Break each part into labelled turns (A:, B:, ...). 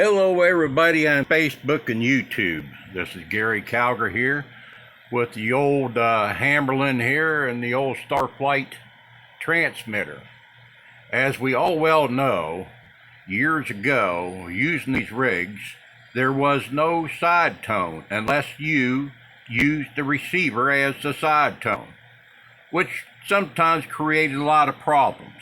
A: Hello everybody on Facebook and YouTube. This is Gary Calgar here with the old Hamberlin here and the old Starflight transmitter. As we all well know, years ago, using these rigs, there was no side tone unless you used the receiver as the side tone, which sometimes created a lot of problems.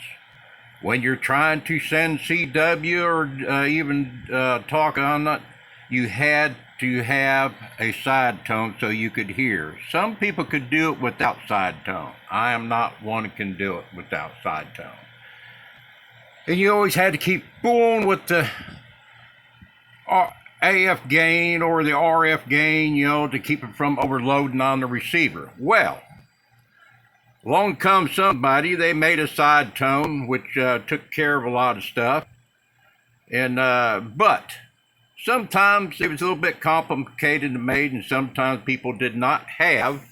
A: When you're trying to send CW or even talk on it, you had to have a side tone so you could hear. Some people could do it without side tone. I am not one who can do it without side tone. And you always had to keep fooling with the AF gain or the RF gain, to keep it from overloading on the receiver. Well, along comes somebody, they made a side tone, which took care of a lot of stuff. And but sometimes it was a little bit complicated to make, and sometimes people did not have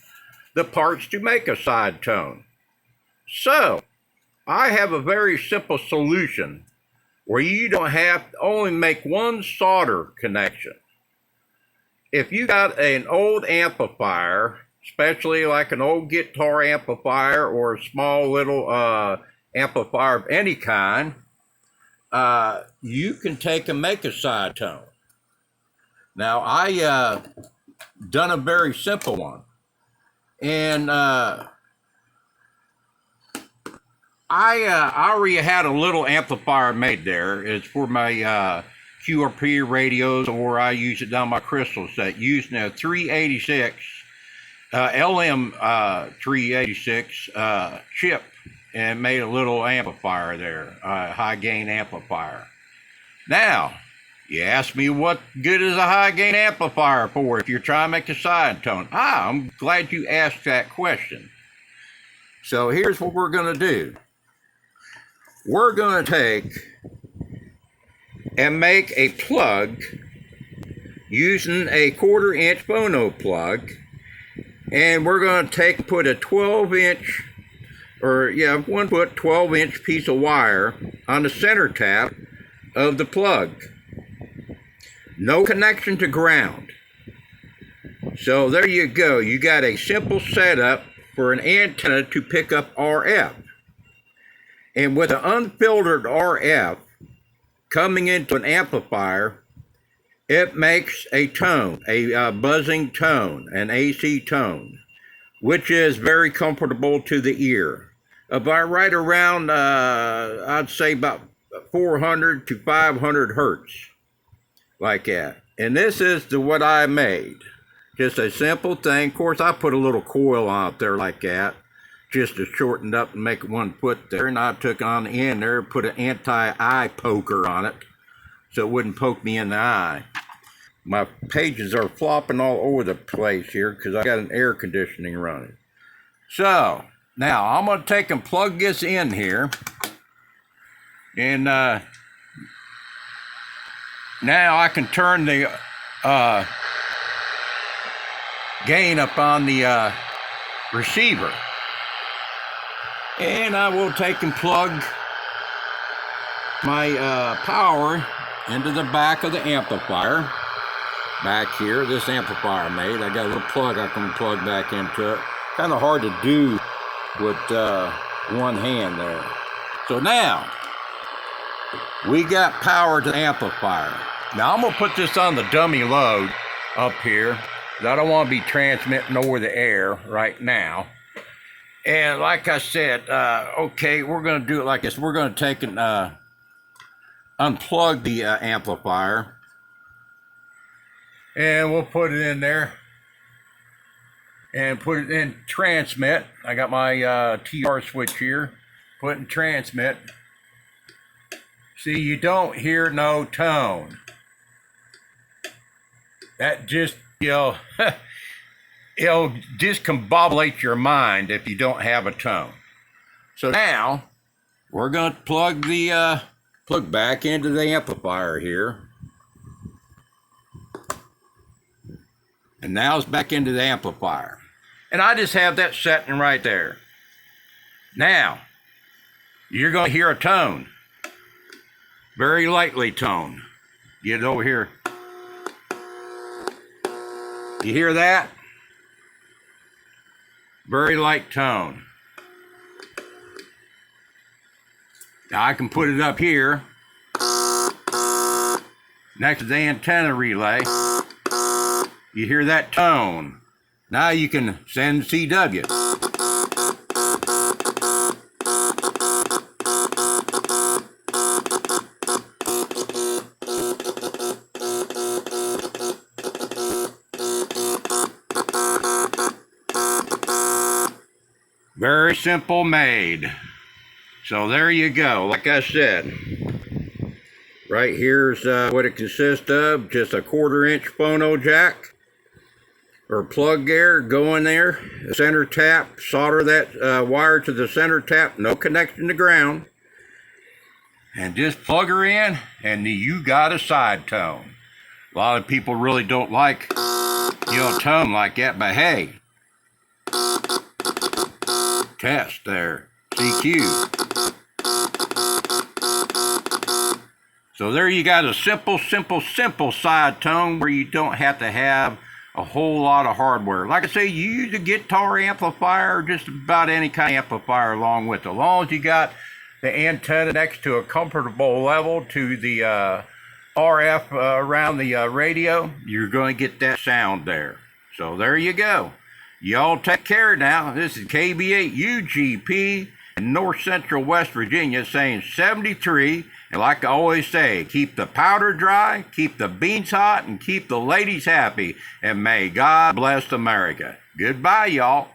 A: the parts to make a side tone. So I have a very simple solution where you don't have to only make one solder connection. If you got an old amplifier, especially like an old guitar amplifier or a small little amplifier of any kind, you can take and make a side tone. Now, I done a very simple one. And I already had a little amplifier made there. It's for my QRP radios, or I use it on my crystal set using a 386 LM 386 chip, and made a little amplifier there, high gain amplifier. Now, you ask me what good is a high gain amplifier for if you're trying to make a side tone? I'm glad you asked that question. So here's what we're going to do. We're going to take and make a plug using a 1/4 inch phono plug. And we're going to put a 12-inch, 1 foot 12-inch piece of wire on the center tap of the plug. No connection to ground. So there you go. You got a simple setup for an antenna to pick up RF. And with an unfiltered RF coming into an amplifier, it makes a tone, a buzzing tone, an AC tone, which is very comfortable to the ear. About right around, I'd say about 400 to 500 hertz, like that. And this is what I made. Just a simple thing. Of course, I put a little coil out there like that, just to shorten it up and make it 1 foot there. And I took on the end there, put an anti-eye poker on it, so it wouldn't poke me in the eye. My pages are flopping all over the place here because I got an air conditioning running. So now I'm going to take and plug this in here. And now I can turn the gain up on the receiver. And I will take and plug my power into the back of the amplifier. Back here, this amplifier made. I got a little plug I can plug back into it. Kind of hard to do with one hand there. So now, we got power to the amplifier. Now I'm going to put this on the dummy load up here, because I don't want to be transmitting over the air right now. And like I said, okay, we're going to do it like this. We're going to take and unplug the amplifier. And we'll put it in there and put it in transmit. I got my TR switch here. Put in transmit. See, you don't hear no tone. That just, it'll discombobulate your mind if you don't have a tone. So now we're going to plug the plug back into the amplifier here. And now it's back into the amplifier. And I just have that setting right there. Now, you're going to hear a tone. Very lightly tone. Get it over here. You hear that? Very light tone. Now I can put it up here next to the antenna relay. You hear that tone. Now you can send CW. Very simple made. So there you go. Like I said, right here's what it consists of. Just a 1/4 inch phono jack or plug there. Go in there, center tap, solder that wire to the center tap, no connection to ground. And just plug her in and you got a side tone. A lot of people really don't like, tone like that, but hey, test there, CQ. So there you got a simple side tone where you don't have to have a whole lot of hardware. Like I say, you use a guitar amplifier or just about any kind of amplifier along with it. As long as you got the antenna next to a comfortable level to the RF around the radio, you're going to get that sound there. So there you go. Y'all take care now. This is KB8 UGP in North Central West Virginia saying 73. And like I always say, keep the powder dry, keep the beans hot, and keep the ladies happy. And may God bless America. Goodbye, y'all.